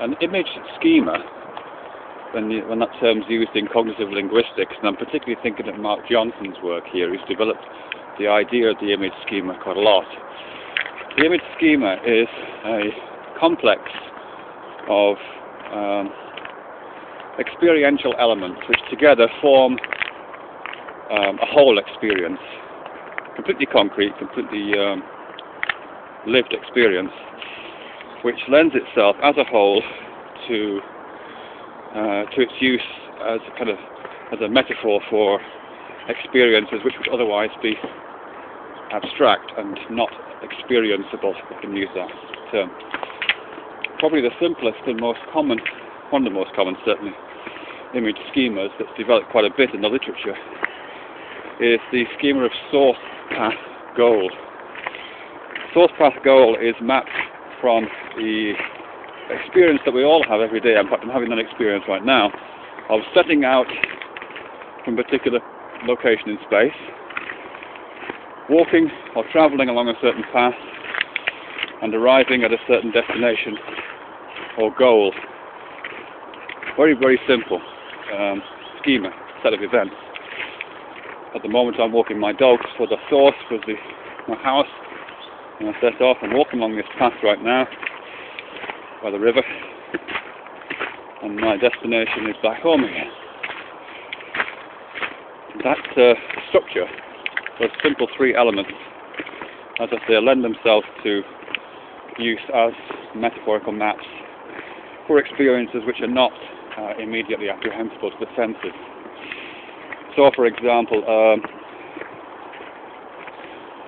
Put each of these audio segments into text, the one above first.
An image schema, when that term's used in cognitive linguistics, and I'm particularly thinking of Mark Johnson's work here, who's developed the idea of the image schema quite a lot. The image schema is a complex of experiential elements which together form a whole experience, completely concrete, completely lived experience, which lends itself as a whole to its use as a metaphor for experiences which would otherwise be abstract and not experienceable, if we can use that term. Probably the simplest and most common, one of the most common certainly, image schemas that's developed quite a bit in the literature is the schema of source, path, goal. Source, path, goal is mapped from the experience that we all have every day. In fact, I'm having that experience right now of setting out from a particular location in space, walking or travelling along a certain path and arriving at a certain destination or goal. Very, very simple schema, set of events. At the moment I'm walking my dog, so the source was my house, and I set off. I'm walking along this path right now by the river, and my destination is back home again. That structure, those simple three elements, as I say, lend themselves to use as metaphorical maps for experiences which are not immediately apprehensible to the senses. So, for example,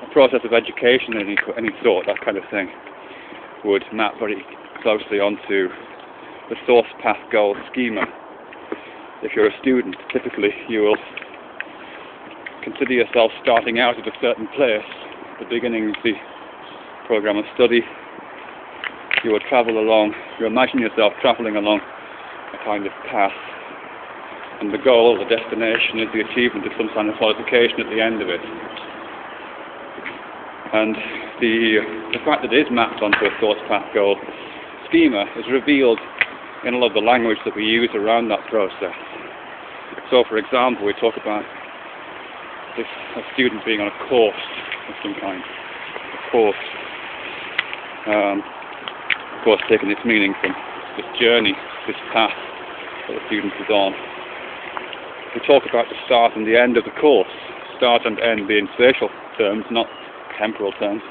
a process of education of any sort, that kind of thing, would map very closely onto the source, path, goal schema. If you're a student, typically you will consider yourself starting out at a certain place, the beginning of the program of study. You will travel along, you imagine yourself travelling along a kind of path, and the goal, the destination, is the achievement of some kind of qualification at the end of it. And the fact that it is mapped onto a source, path, goal schema is revealed in a lot of the language that we use around that process. So, for example, we talk about a student being on a course of some kind, a course, of course taking its meaning from this journey, this path that the student is on. We talk about the start and the end of the course, start and end being spatial terms, not temporal terms.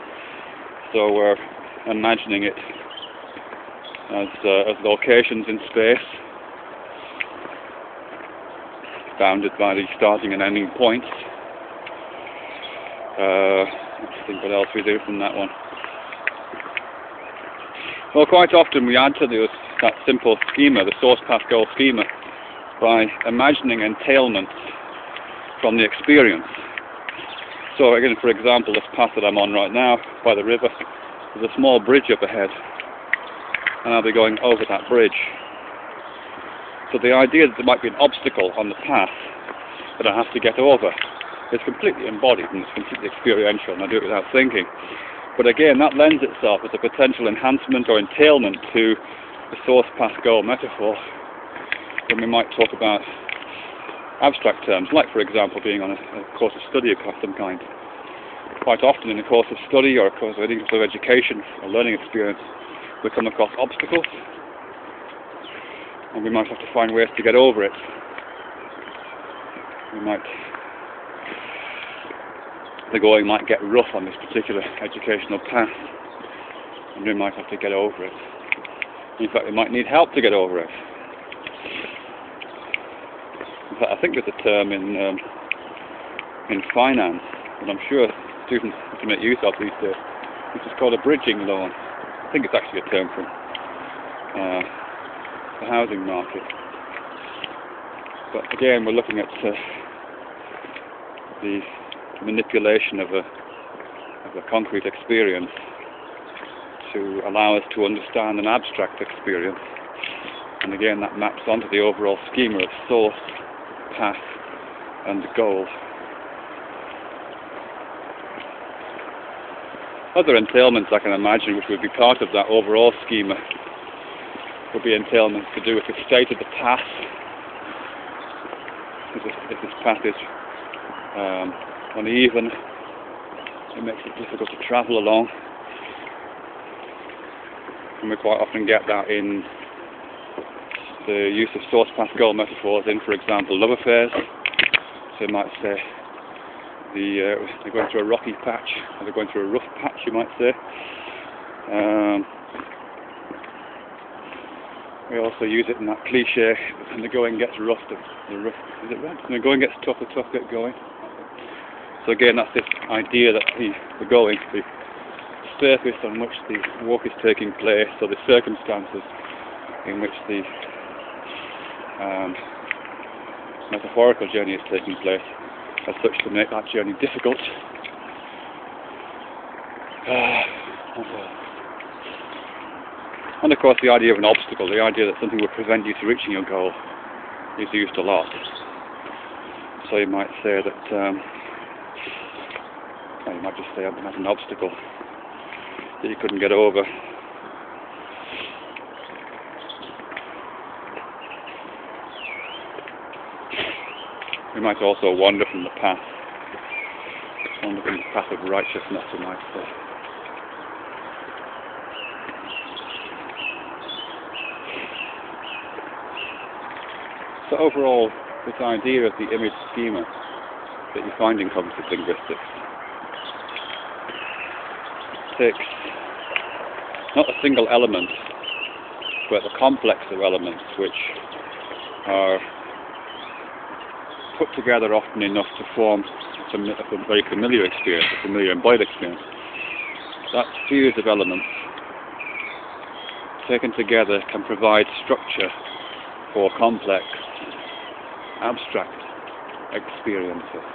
So we're imagining it as locations in space, bounded by the starting and ending points. Let's think what else we do from that one. Well, quite often we add to that simple schema, the source, path, goal schema, by imagining entailments from the experience. So again, for example, this path that I'm on right now by the river, there's a small bridge up ahead, and I'll be going over that bridge. So the idea that there might be an obstacle on the path that I have to get over is completely embodied and it's completely experiential, and I do it without thinking. But again, that lends itself as a potential enhancement or entailment to the source, path, goal metaphor, when we might talk about abstract terms, like for example being on a course of study of some kind. Quite often in a course of study or a course of any sort of education or learning experience, we come across obstacles, and we might have to find ways to get over it. The going might get rough on this particular educational path, and we might have to get over it. In fact, we might need help to get over it. In fact, I think there's a term in finance, and I'm sure students have to make use of these days, which is called a bridging loan. I think it's actually a term from the housing market. But again, we're looking at the manipulation of a concrete experience to allow us to understand an abstract experience, and again that maps onto the overall schema of source, path and goal. Other entailments I can imagine which would be part of that overall schema will be entailments to do with the state of the path. If this path is uneven, it makes it difficult to travel along. And we quite often get that in the use of source path goal metaphors in, for example, love affairs. So you might say they're going through a rocky patch, or they're going through a rough patch, you might say. We also use it in that cliche, when the going gets rough, is it right? When the going gets tough, the tough get going. So again, that's this idea that the going, the surface on which the walk is taking place, or the circumstances in which the metaphorical journey is taking place, as such to make that journey difficult. And of course the idea of an obstacle, the idea that something would prevent you to reaching your goal, is used a lot. So you might say that, you might just say that's an obstacle that you couldn't get over. We might also wander from the path, of righteousness, you might say. So overall, this idea of the image schema that you find in cognitive linguistics takes not a single element, but a complex of elements which are put together often enough to form a very familiar experience, a familiar embodied experience. That series of elements taken together can provide structure for complex, abstract experiences.